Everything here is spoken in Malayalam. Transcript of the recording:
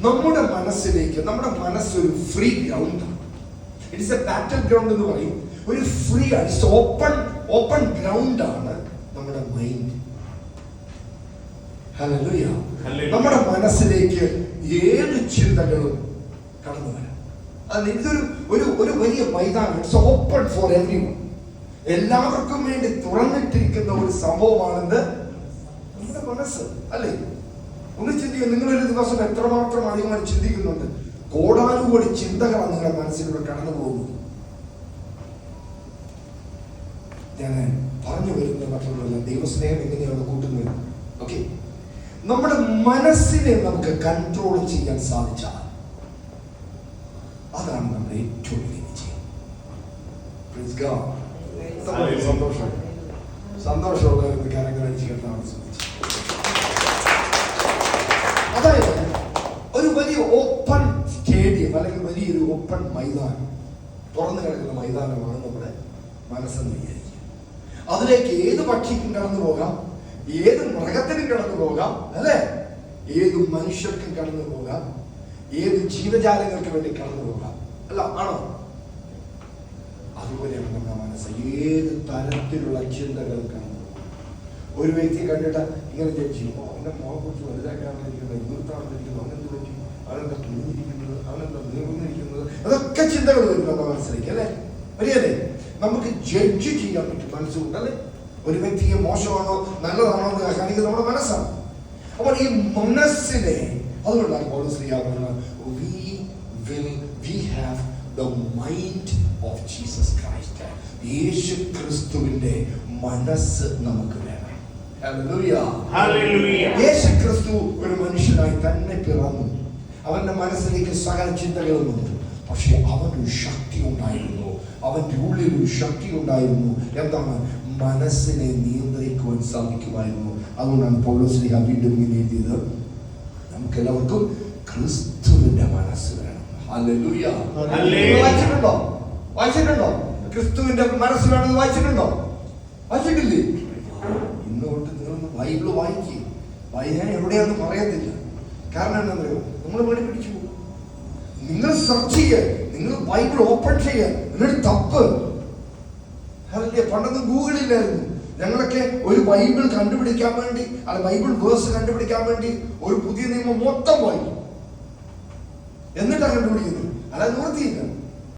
നമ്മുടെ മനസ്സിലേക്ക്, നമ്മുടെ മനസ്സൊരു ഫ്രീ ഗ്രൗണ്ടാണ്. ഇറ്റ്സ് എ ബാറ്റൽ ഗ്രൗണ്ട് എന്ന് പറയും. ഒരു ഫ്രീ ആണ്, ഓപ്പൺ ഗ്രൗണ്ട് ആണ് നമ്മുടെ മൈൻഡ്. ഹല്ലേലൂയ. നമ്മുടെ മനസ്സിലേക്ക് ഏത് ചിന്തകളും കടന്നു വരാം. അത് ഇതൊരു ഒരു വലിയ മൈതാനം. It's open for everyone. എല്ലാവർക്കും വേണ്ടി തുറന്നിട്ടിരിക്കുന്ന ഒരു സംഭവമാണെന്ന് നമ്മുടെ മനസ്സ്, അല്ലേ? ഒന്ന് ചിന്തിക്കുക, നിങ്ങളൊരു ദിവസം എത്രമാത്രം അധികമായി ചിന്തിക്കുന്നുണ്ട്? കോടാനുകോടി ചിന്തകളാണ് നിങ്ങളുടെ മനസ്സിലൂടെ കടന്നു പോകുന്നത്. ഞാൻ പറഞ്ഞു വരുന്നത് മറ്റുള്ളവരല്ല, ദൈവസ്നേഹം എങ്ങനെയാണ് കൂട്ടുന്നത്. ഓക്കെ, നമ്മുടെ മനസ്സിനെ നമുക്ക് കൺട്രോൾ ചെയ്യാൻ സാധിച്ചാൽ അതാണ് നമ്മുടെ ഏറ്റവും വലിയ വിജയം. സന്തോഷമുള്ള കാര്യങ്ങൾ അടിച്ചു കേട്ടാണ് ശ്രമിച്ചത്. അതായത് ഒരു വലിയ ഓപ്പൺ സ്റ്റേഡിയം അല്ലെങ്കിൽ വലിയൊരു ഓപ്പൺ മൈതാനം, തുറന്നു കിടക്കുന്ന മൈതാനമാണ് നമ്മുടെ മനസ്സെന്ന് വിചാരിക്കുക. അതിലേക്ക് ഏത് പക്ഷിക്കും കടന്നു പോകാം, ഏത് മൃഗത്തിനും കടന്നു പോകാം, അല്ലെ? ഏത് മനുഷ്യർക്കും കടന്നു പോകാം, ഏത് ജീവജാലങ്ങൾക്ക് വേണ്ടി കടന്നു പോകാം, അല്ല? ആണോ? അതുപോലെയാണ് നമ്മുടെ മനസ്സ്. ഏത് തരത്തിലുള്ള ചിന്തകളും കടന്നു പോകും. ഒരു വ്യക്തിയെ കണ്ടിട്ട് ഇങ്ങനെ ജഡ്ജ്, അവന്റെ മുഖം കുറിച്ച് വലുതാക്കാണ്ടിരിക്കുന്നത്, എതിർത്താണ്ടിരിക്കുന്നത്, അവനെന്ത് പറ്റി, അവനെന്താ തുണിഞ്ഞിരിക്കുന്നത്, അവനെന്താ നീർന്നിരിക്കുന്നത്, അതൊക്കെ ചിന്തകൾ വരും നമ്മുടെ മനസ്സിലേക്ക്, അല്ലെ? വരികയല്ലേ? നമുക്ക് ജഡ്ജ് ചെയ്യാൻ പറ്റും മനസ്സുകൊണ്ട്, അല്ലെ? ഒരു വ്യക്തിയെ മോശമാണോ നല്ലതാണോ എന്ന് കാണിക്കുന്നത് നമ്മുടെ മനസ്സാണ്. അപ്പോൾ ഈ മനസ്സിനെ, അതുകൊണ്ടാണ് പൗലോസ് പറയുന്നത്, we have the mind of Jesus Christ. യേശു ക്രിസ്തുവിന്റെ മനസ്സ് നമുക്ക് വേണം. യേശു ക്രിസ്തു ഒരു മനുഷ്യനായി തന്നെ പിറന്നു. അവന്റെ മനസ്സിലേക്ക് സകല ചിന്തകളും വന്നു. പക്ഷെ അവനൊരു ശക്തി ഉണ്ടായിരുന്നു, അവന്റെ ഉള്ളിൽ ഒരു ശക്തി ഉണ്ടായിരുന്നു. എന്താണ്? മനസ്സിനെ നിയന്ത്രിക്കുവാൻ സാധിക്കുമായിരുന്നു. അതുകൊണ്ടാണ് പൗലോസ് വീണ്ടും ഇങ്ങനെ എഴുതിയത്, നമുക്ക് എല്ലാവർക്കും ക്രിസ്തുവിന്റെ മനസ്സ് വേണം. ഹല്ലേലൂയ. വായിച്ചിട്ടുണ്ടോ? ക്രിസ്തുവിന്റെ മനസ്സ് വേണമെന്ന് വായിച്ചിട്ടുണ്ടോ? വായിച്ചിട്ടില്ലേ? ഇന്ന് തൊട്ട് നിങ്ങളൊന്ന് ബൈബിള് വായിക്കുക. വായിക്കാൻ എവിടെയാണെന്ന് പറയത്തില്ല. കാരണം എന്താണെന്നറിയോ? നമ്മൾ പണി പിടിച്ചു പോകും. നിങ്ങൾ സെർച്ച് ചെയ്യുക, നിങ്ങൾ ബൈബിൾ ഓപ്പൺ ചെയ്യുക. എന്നിട്ട് തപ്പ് അല്ലേ? പണ്ടൊന്നും ഗൂഗിളില്ലായിരുന്നു. ഞങ്ങളൊക്കെ ഒരു ബൈബിൾ കണ്ടുപിടിക്കാൻ വേണ്ടി, അല്ല ബൈബിൾ വേഴ്സ് കണ്ടുപിടിക്കാൻ വേണ്ടി ഒരു പുതിയ നിയമം മൊത്തം വായിക്കും. എന്നിട്ടാണ് കണ്ടുപിടിക്കുന്നത്. അല്ല, നിവൃത്തിയില്ല.